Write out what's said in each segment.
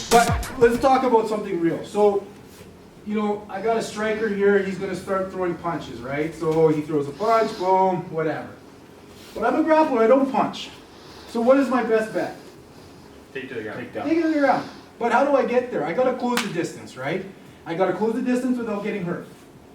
But let's talk about something real. So, you know, I got a striker here, he's gonna start throwing punches, right? So he throws a punch, boom, whatever. But I'm a grappler, I don't punch. So what is my best bet? Take to the ground. Take it to the ground. But how do I get there? I gotta close the distance, right? I gotta close the distance without getting hurt,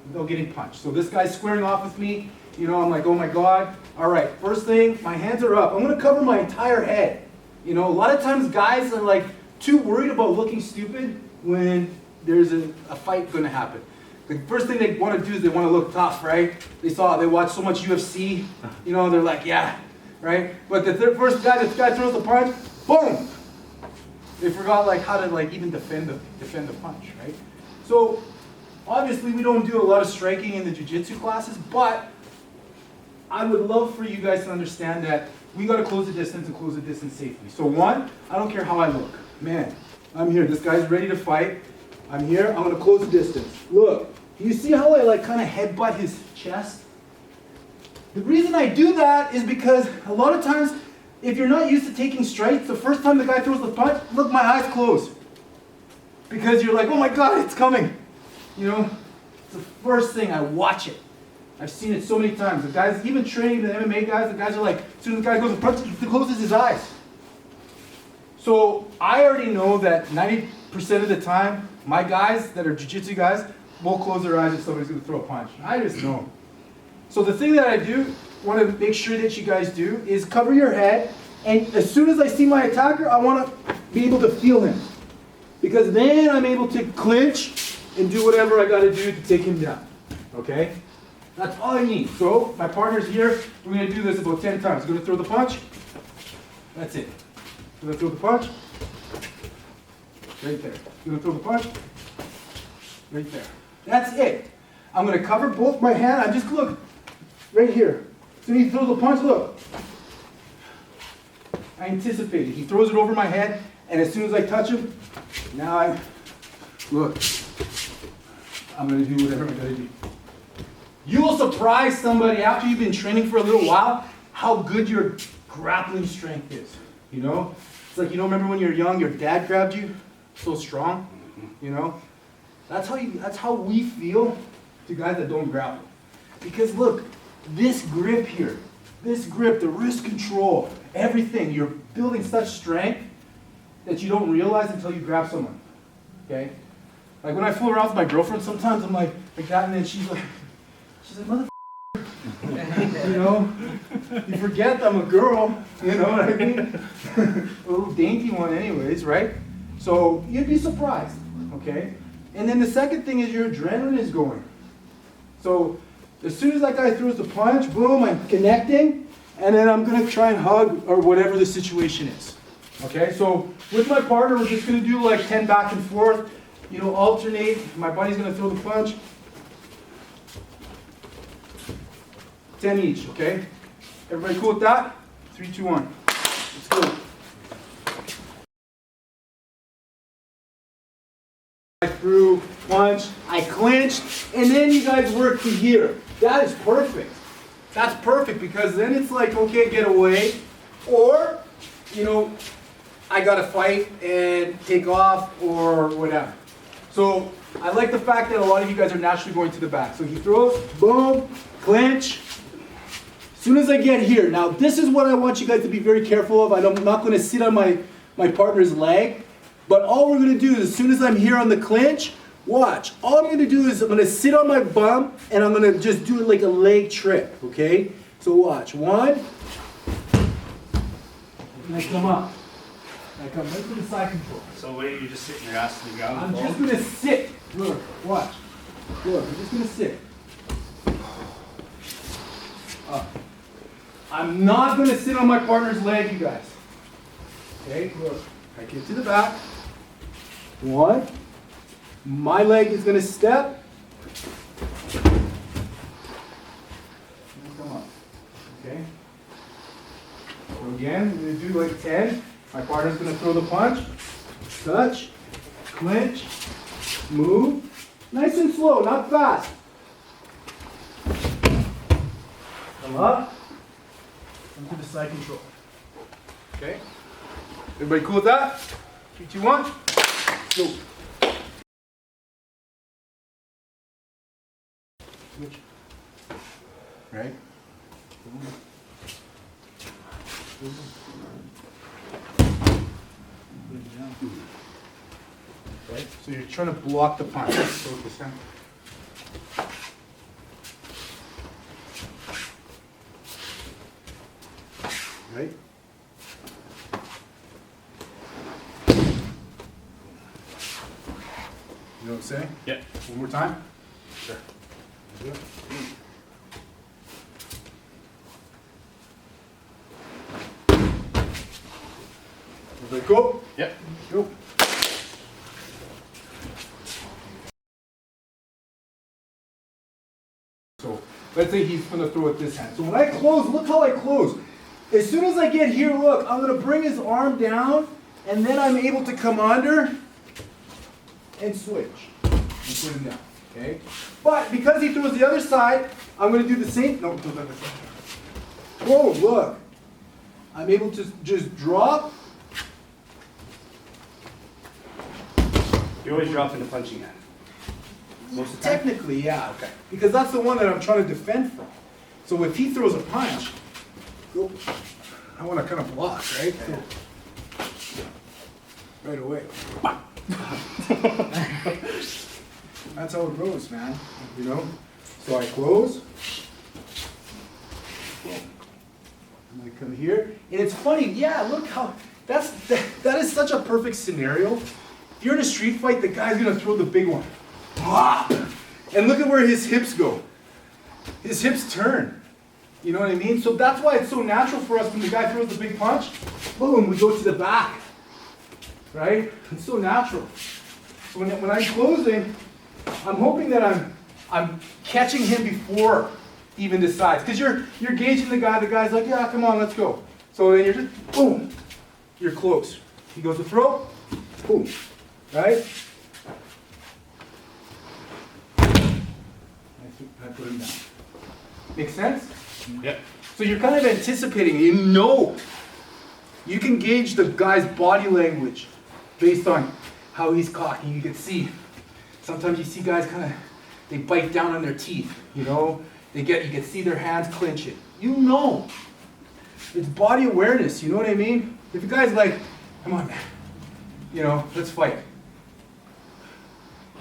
without getting punched. So this guy's squaring off with me, you know, I'm like, oh my God. All right, first thing, my hands are up. I'm gonna cover my entire head. You know, a lot of times guys are like too worried about looking stupid when there's a fight gonna happen. The first thing they wanna do is they wanna look tough, right? They watch so much UFC, you know, they're like, yeah, right? But the first guy, this guy throws the punch, boom! They forgot like how to like even defend the punch, right? So obviously we don't do a lot of striking in the jiu-jitsu classes, but I would love for you guys to understand that we gotta close the distance and close the distance safely. So one, I don't care how I look. Man, I'm here, this guy's ready to fight. I'm here, I'm gonna close the distance. Look, you see how I like kind of headbutt his chest? The reason I do that is because a lot of times, if you're not used to taking strikes, the first time the guy throws the punch, look, my eyes close. Because you're like, oh my God, it's coming. You know, it's the first thing, I watch it. I've seen it so many times. The guys, even training the MMA guys, the guys are like, as soon as the guy goes to punch, he closes his eyes. So I already know that 90% of the time, my guys that are jiu-jitsu guys will close their eyes if somebody's going to throw a punch. I just know. So the thing that I do, want to make sure that you guys do, is cover your head, and as soon as I see my attacker, I want to be able to feel him. Because then I'm able to clinch and do whatever I got to do to take him down. Okay? That's all I need. So my partner's here, we're going to do this about 10 times. Going to throw the punch. That's it. Going to throw the punch. Right there. Going to throw the punch. Right there. That's it. I'm going to cover both my hand. I just look right here. So he throws the punch, look. I anticipate it. He throws it over my head, and as soon as I touch him, now look. I'm going to do whatever I got to do. You will surprise somebody after you've been training for a little while how good your grappling strength is. You know? It's like, you know, remember when you were young, your dad grabbed you so strong? You know? That's how we feel to guys that don't grapple. Because look, this grip here, this grip, the wrist control, everything, you're building such strength that you don't realize until you grab someone. Okay? Like when I fool around with my girlfriend, sometimes I'm like that, and then she's like, mother, you know, you forget I'm a girl, you know what I mean? A little dainty one anyways, right? So you'd be surprised, okay? And then the second thing is your adrenaline is going. So as soon as that guy throws the punch, boom, I'm connecting, and then I'm gonna try and hug or whatever the situation is. Okay, so with my partner, we're just gonna do like 10 back and forth, you know, alternate. My buddy's gonna throw the punch. 10 each, okay? Everybody cool with that? 3, 2, 1. Let's go. I threw, punch, I clinched, and then you guys work to here. That is perfect. That's perfect because then it's like, okay, get away. Or, you know, I gotta fight and take off or whatever. So I like the fact that a lot of you guys are naturally going to the back. So he throws, boom, clinch. As soon as I get here, now this is what I want you guys to be very careful of. I'm not going to sit on my partner's leg, but all we're going to do is as soon as I'm here on the clinch, watch. All I'm going to do is I'm going to sit on my bum and I'm going to just do it like a leg trip, okay? So watch. 1, and I come up. I come right to the side control. So wait, you just sit your ass to the ground? I'm just going to sit. Look, watch. Look, I'm just going to sit. Up. I'm not going to sit on my partner's leg, you guys. Okay, look. I get to the back. 1. My leg is going to step. And come up. Okay? So again, we're going to do like 10. My partner's going to throw the punch. Touch. Clinch. Move. Nice and slow, not fast. Come up. Into the side control. Okay? Everybody cool with that? 3, 2, 1. Go. Switch. Right? Right? So you're trying to block the punch. So with this hand. Right? You know what I'm saying? Yeah. One more time? Sure. Everybody go? Yep. Go. So let's say he's going to throw it this hand. So when I close, look how I close. As soon as I get here, look, I'm going to bring his arm down, and then I'm able to come under and switch and put him down. Okay? But because he throws the other side, I'm going to do the same. No, don't let that. Whoa, look. I'm able to just drop. You always drop in the punching hand. Most of the time? Technically, yeah. Okay. Because that's the one that I'm trying to defend from. So if he throws a punch, go. I want to kind of block, right? So, right away. That's how it goes, man. You know? So I close. And I come here. And it's funny, yeah, look how, that is such a perfect scenario. If you're in a street fight, the guy's gonna throw the big one. And look at where his hips go. His hips turn. You know what I mean? So that's why it's so natural for us when the guy throws the big punch, boom, we go to the back. Right? It's so natural. So when I'm closing, I'm hoping that I'm catching him before he even decides. Because you're gauging the guy's like, yeah, come on, let's go. So then you're just, boom, you're close. He goes to throw, boom, right? I put him down. Make sense? Yep. So you're kind of anticipating, you know, you can gauge the guy's body language based on how he's cocky. You can see, sometimes you see guys kind of, they bite down on their teeth, you know? You can see their hands clench it. You know. It's body awareness, you know what I mean? If a guy's like, come on man, you know, let's fight.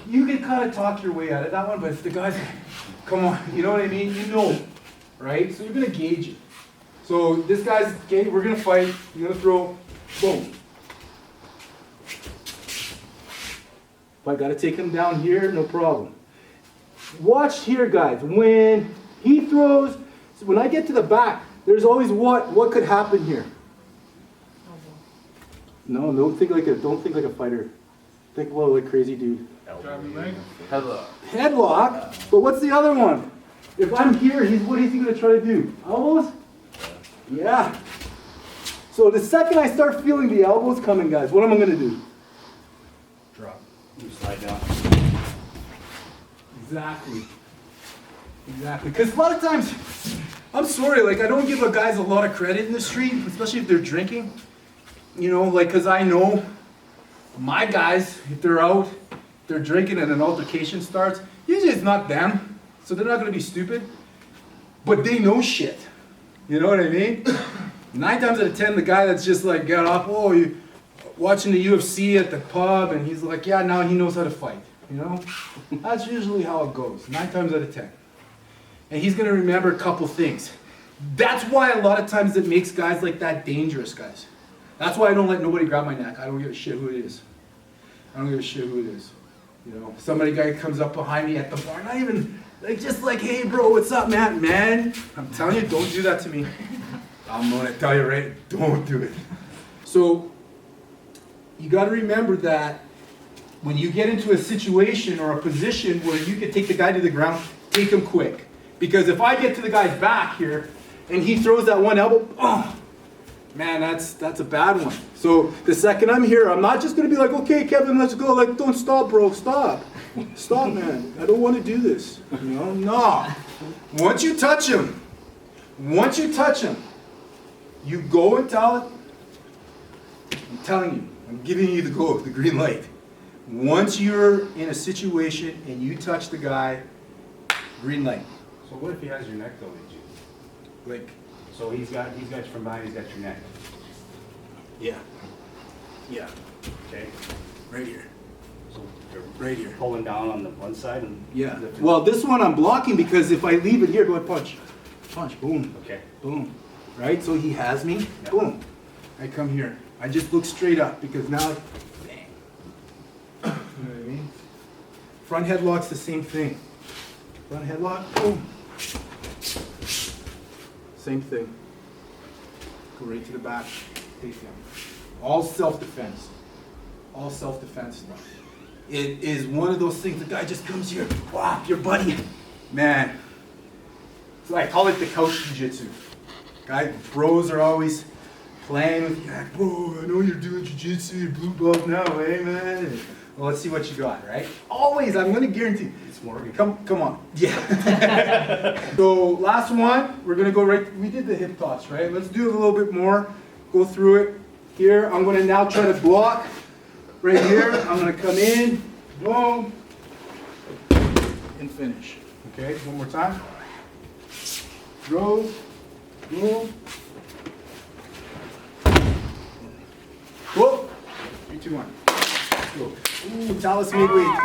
You can kind of talk your way out of that one, but if the guy's like, come on, you know what I mean? You know, right? So you're gonna gauge it. So this guy's, okay, we're gonna fight, you're gonna throw, boom. If I gotta take him down here, no problem. Watch here, guys. When he throws, so when I get to the back, there's always what could happen here. No, don't think like a fighter. Think about like crazy dude. Headlock. Headlock. But what's the other one? If I'm here, what is he gonna try to do? Elbows? Yeah. So the second I start feeling the elbows coming, guys, what am I gonna do? Drop. You slide down. Exactly. Exactly. Because a lot of times, I'm sorry, like I don't give guys a lot of credit in the street, especially if they're drinking. You know, like, because I know my guys, if they're out, they're drinking and an altercation starts, usually it's not them, so they're not going to be stupid, but they know shit. You know what I mean? 9 times out of 10, the guy that's just like, got off, oh, you watching the UFC at the pub, and he's like, yeah, now he knows how to fight. You know? That's usually how it goes, 9 times out of 10. And he's going to remember a couple things. That's why a lot of times it makes guys like that dangerous, guys. That's why I don't let nobody grab my neck. I don't give a shit who it is. I don't give a shit who it is. You know, somebody guy comes up behind me at the bar, not even, like, just like, hey bro, what's up, man? Man, I'm telling you, don't do that to me. I'm gonna tell you right, don't do it. So, you gotta remember that when you get into a situation or a position where you can take the guy to the ground, take him quick. Because if I get to the guy's back here, and he throws that one elbow, oh, man, that's a bad one. So the second I'm here, I'm not just gonna be like, okay, Kevin, let's go. Like, don't stop, bro, stop. Stop, man. I don't want to do this. You know, no. Once you touch him, you go and tell it. I'm telling you, I'm giving you the green light. Once you're in a situation and you touch the guy, green light. So what if he has your neck though, AJ? Like, So he's got you from behind, he's got your neck. yeah. Yeah. Okay. Right here. So you're Right here. pulling down on the one side and Yeah. lifting- Well, this one I'm blocking because if I leave it here, go ahead, punch. Punch, boom. Okay. Boom. Right? So he has me. Yeah. Boom. I come here. I just look straight up because now, bang. You know what I mean? Front headlock's the same thing. Front headlock, boom. Same thing. Go right to the back. Take down. All self-defense. All self-defense stuff. It is one of those things, the guy just comes here, whop, your buddy. Man. So I call it the couch jiu-jitsu. Guy, bros are always playing with you. Like, bro, I know you're doing jiu-jitsu, you're blue belt now, eh, man? Well, let's see what you got, right? Always, I'm gonna guarantee. It's more. Come on. Yeah. So last one, we're gonna go right, we did the hip toss, right? Let's do a little bit more. Go through it. Here, I'm gonna now try to block. Right here, I'm gonna come in, boom, and finish. Okay, one more time. Throw, boom. Whoop. 3, 2, 1. Let's go. Ooh, Talus midweight.